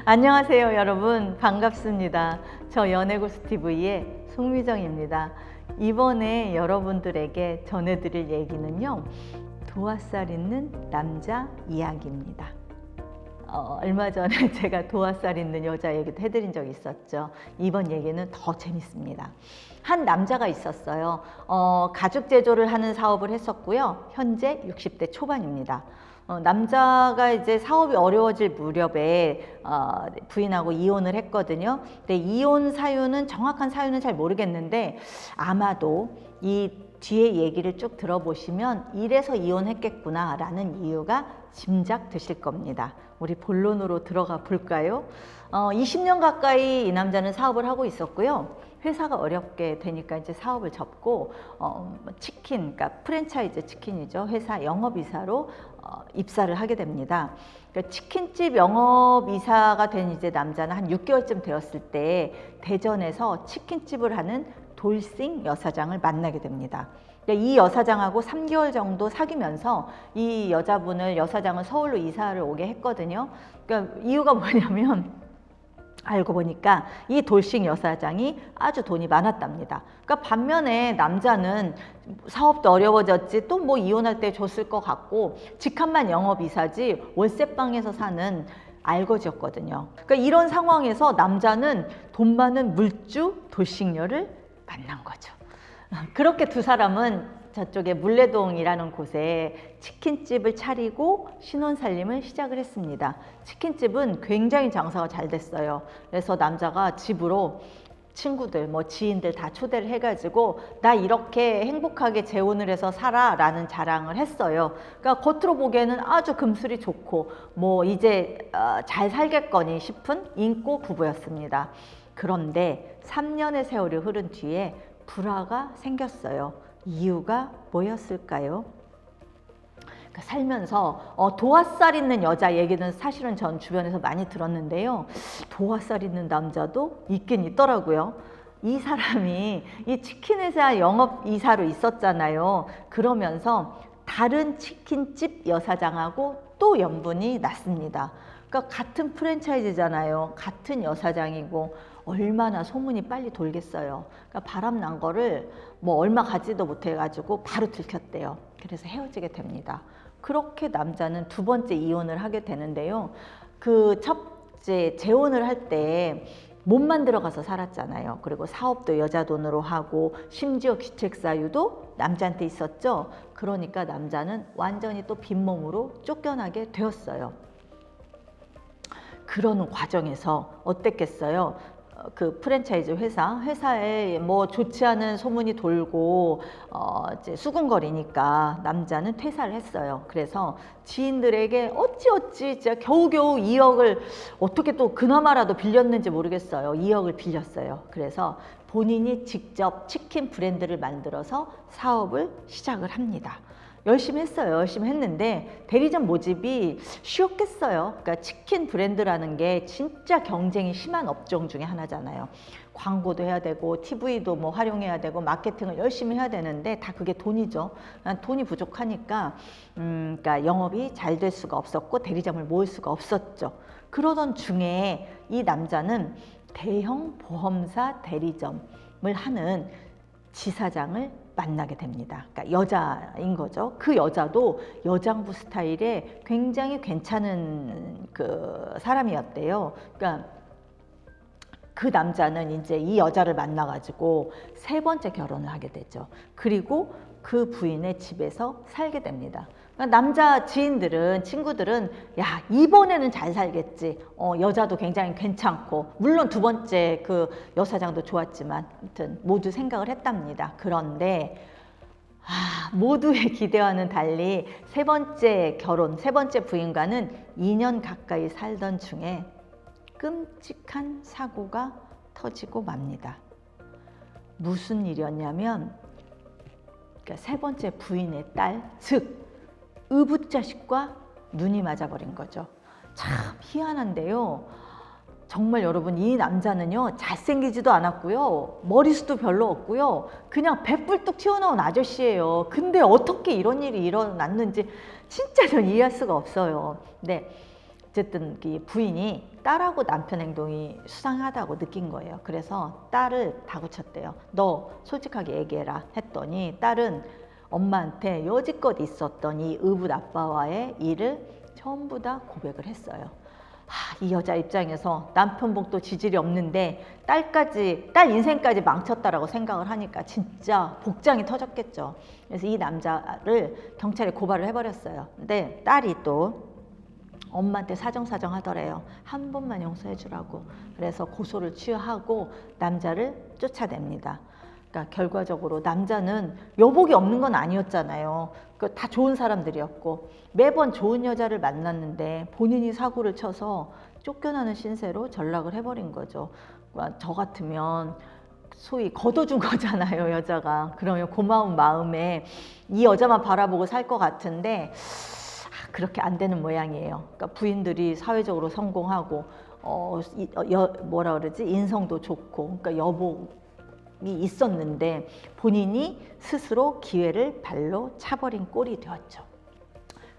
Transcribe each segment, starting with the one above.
안녕하세요 여러분, 반갑습니다. 저 연애고수TV의 송미정입니다. 이번에 여러분들에게 전해드릴 얘기는요, 도화살 있는 남자 이야기입니다. 얼마 전에 제가 도화살 있는 여자 얘기도 해드린 적이 있었죠. 이번 얘기는 더 재밌습니다. 한 남자가 있었어요. 가죽 제조를 하는 사업을 했었고요. 현재 60대 초반입니다. 남자가 이제 사업이 어려워질 무렵에 부인하고 이혼을 했거든요. 근데 이혼 사유는, 정확한 사유는 잘 모르겠는데 아마도 이 뒤에 얘기를 쭉 들어보시면 이래서 이혼했겠구나 라는 이유가 짐작되실 겁니다. 우리 본론으로 들어가 볼까요? 20년 가까이 이 남자는 사업을 하고 있었고요. 회사가 어렵게 되니까 이제 사업을 접고 치킨, 그러니까 프랜차이즈 치킨이죠. 회사 영업이사로 입사를 하게 됩니다. 그러니까 치킨집 영업이사가 된 이제 남자는 한 6개월쯤 되었을 때 대전에서 치킨집을 하는 돌싱 여사장을 만나게 됩니다. 이 여사장하고 3개월 정도 사귀면서 이 여사장을 서울로 이사를 오게 했거든요. 그러니까 이유가 뭐냐면 알고 보니까 이 돌싱 여사장이 아주 돈이 많았답니다. 그러니까 반면에 남자는 사업도 어려워졌지, 또 뭐 이혼할 때 줬을 것 같고 직함만 영업이사지 월세방에서 사는 알거지였거든요. 그러니까 이런 상황에서 남자는 돈 많은 물주 돌싱녀를 만난 거죠. 그렇게 두 사람은 저쪽에 물레동이라는 곳에 치킨집을 차리고 신혼살림을 시작을 했습니다. 치킨집은 굉장히 장사가 잘 됐어요. 그래서 남자가 집으로 친구들, 뭐 지인들 다 초대를 해가지고 나 이렇게 행복하게 재혼을 해서 살아 라는 자랑을 했어요. 그러니까 겉으로 보기에는 아주 금슬이 좋고 뭐 이제 잘 살겠거니 싶은 인고 부부였습니다. 그런데 3년의 세월이 흐른 뒤에 불화가 생겼어요. 이유가 뭐였을까요? 그러니까 살면서 도화살 있는 여자 얘기는 사실은 전 주변에서 많이 들었는데요. 도화살 있는 남자도 있긴 있더라고요. 이 사람이 이 치킨회사 영업이사로 있었잖아요. 그러면서 다른 치킨집 여사장하고 또 연분이 났습니다. 그러니까 같은 프랜차이즈잖아요. 같은 여사장이고 얼마나 소문이 빨리 돌겠어요. 그러니까 바람 난 거를 뭐 얼마 가지도 못해가지고 바로 들켰대요. 그래서 헤어지게 됩니다. 그렇게 남자는 두 번째 이혼을 하게 되는데요. 그 첫째 재혼을 할 때 몸만 들어가서 살았잖아요. 그리고 사업도 여자 돈으로 하고 심지어 귀책사유도 남자한테 있었죠. 그러니까 남자는 완전히 또 빈몸으로 쫓겨나게 되었어요. 그러는 과정에서 어땠겠어요? 그 프랜차이즈 회사에 뭐 좋지 않은 소문이 돌고 이제 수군거리니까 남자는 퇴사를 했어요. 그래서 지인들에게 어찌 진짜 겨우겨우 2억을 어떻게 또 그나마라도 빌렸는지 모르겠어요. 2억을 빌렸어요. 그래서 본인이 직접 치킨 브랜드를 만들어서 사업을 시작을 합니다. 열심히 했어요. 열심히 했는데 대리점 모집이 쉬웠겠어요. 그러니까 치킨 브랜드라는 게 진짜 경쟁이 심한 업종 중에 하나잖아요. 광고도 해야 되고 TV도 뭐 활용해야 되고 마케팅을 열심히 해야 되는데 다 그게 돈이죠. 돈이 부족하니까 그러니까 영업이 잘 될 수가 없었고 대리점을 모을 수가 없었죠. 그러던 중에 이 남자는 대형 보험사 대리점을 하는 지사장을 만나게 됩니다. 그러니까 여자인 거죠. 그 여자도 여장부 스타일의 굉장히 괜찮은 그 사람이었대요. 그러니까 그 남자는 이제 이 여자를 만나가지고 세 번째 결혼을 하게 되죠. 그리고 그 부인의 집에서 살게 됩니다. 그러니까 남자 지인들은, 친구들은 야, 이번에는 잘 살겠지. 여자도 굉장히 괜찮고 물론 두 번째 그 여사장도 좋았지만 아무튼 모두 생각을 했답니다. 그런데 모두의 기대와는 달리 세 번째 부인과는 2년 가까이 살던 중에 끔찍한 사고가 터지고 맙니다. 무슨 일이었냐면 그러니까 세 번째 부인의 딸, 즉 의붓자식과 눈이 맞아버린 거죠. 참 희한한데요. 정말 여러분, 이 남자는요 잘생기지도 않았고요, 머리숱도 별로 없고요, 그냥 배불뚝 튀어나온 아저씨예요. 근데 어떻게 이런 일이 일어났는지 진짜 전 이해할 수가 없어요. 네, 어쨌든 이 부인이 딸하고 남편 행동이 수상하다고 느낀 거예요. 그래서 딸을 다그쳤대요. 너 솔직하게 얘기해라 했더니 딸은 엄마한테 여지껏 있었던 이 의붓 아빠와의 일을 전부 다 고백을 했어요. 이 여자 입장에서 남편 복도 지질이 없는데 딸 인생까지 망쳤다라고 생각을 하니까 진짜 복장이 터졌겠죠. 그래서 이 남자를 경찰에 고발을 해버렸어요. 근데 딸이 또 엄마한테 사정사정 하더래요. 한 번만 용서해 주라고. 그래서 고소를 취하하고 남자를 쫓아냅니다. 그러니까 결과적으로 남자는 여복이 없는 건 아니었잖아요. 다 좋은 사람들이었고 매번 좋은 여자를 만났는데 본인이 사고를 쳐서 쫓겨나는 신세로 전락을 해버린 거죠. 그러니까 저 같으면 소위 걷어준 거잖아요, 여자가. 그러면 고마운 마음에 이 여자만 바라보고 살 것 같은데 그렇게 안 되는 모양이에요. 그러니까 부인들이 사회적으로 성공하고 뭐라 그러지? 인성도 좋고, 그러니까 여복이 있었는데 본인이 스스로 기회를 발로 차버린 꼴이 되었죠.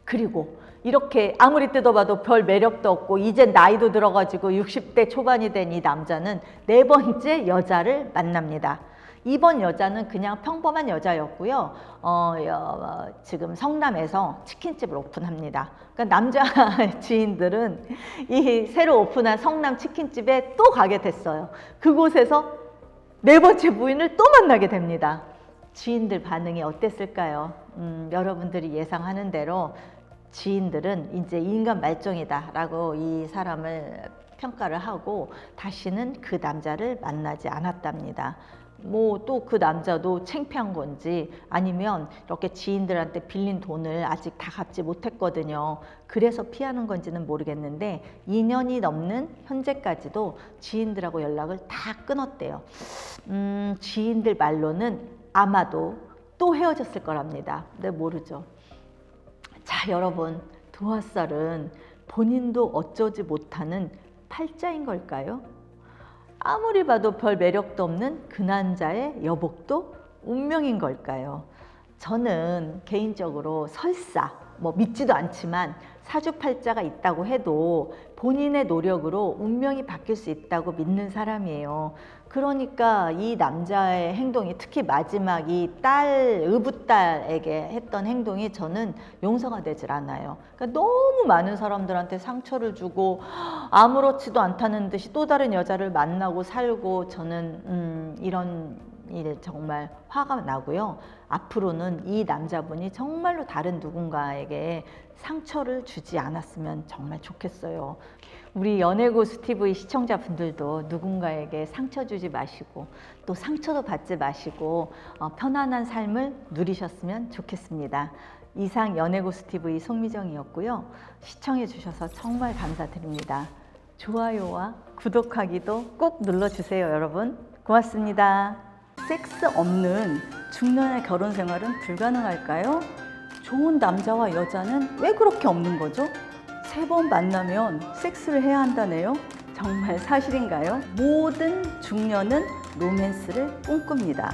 그리고 이렇게 아무리 뜯어봐도 별 매력도 없고 이제 나이도 들어가지고 60대 초반이 된 이 남자는 네 번째 여자를 만납니다. 이번 여자는 그냥 평범한 여자였고요. 지금 성남에서 치킨집을 오픈합니다. 그러니까 남자 지인들은 이 새로 오픈한 성남 치킨집에 또 가게 됐어요. 그곳에서 네 번째 부인을 또 만나게 됩니다. 지인들 반응이 어땠을까요? 여러분들이 예상하는 대로 지인들은 이제 인간 말종이다라고 이 사람을 평가를 하고 다시는 그 남자를 만나지 않았답니다. 뭐 또 그 남자도 창피한 건지 아니면 이렇게 지인들한테 빌린 돈을 아직 다 갚지 못했거든요. 그래서 피하는 건지는 모르겠는데 2년이 넘는 현재까지도 지인들하고 연락을 다 끊었대요. 지인들 말로는 아마도 또 헤어졌을 거랍니다. 근데 모르죠. 자, 여러분, 도화살은 본인도 어쩌지 못하는 팔자인 걸까요? 아무리 봐도 별 매력도 없는 그 남자의 여복도 운명인 걸까요? 저는 개인적으로 설사 믿지도 않지만 사주팔자가 있다고 해도 본인의 노력으로 운명이 바뀔 수 있다고 믿는 사람이에요. 그러니까 이 남자의 행동이 특히 마지막 이 의붓딸에게 했던 행동이 저는 용서가 되질 않아요. 그러니까 너무 많은 사람들한테 상처를 주고 아무렇지도 않다는 듯이 또 다른 여자를 만나고 살고 저는 이런 일 정말 화가 나고요. 앞으로는 이 남자분이 정말로 다른 누군가에게 상처를 주지 않았으면 정말 좋겠어요. 우리 연애고수 TV 시청자분들도 누군가에게 상처 주지 마시고 또 상처도 받지 마시고 편안한 삶을 누리셨으면 좋겠습니다. 이상 연애고수 TV 송미정이었고요. 시청해 주셔서 정말 감사드립니다. 좋아요와 구독하기도 꼭 눌러주세요, 여러분. 고맙습니다. 섹스 없는 중년의 결혼 생활은 불가능할까요? 좋은 남자와 여자는 왜 그렇게 없는 거죠? 3번 만나면 섹스를 해야 한다네요? 정말 사실인가요? 모든 중년은 로맨스를 꿈꿉니다.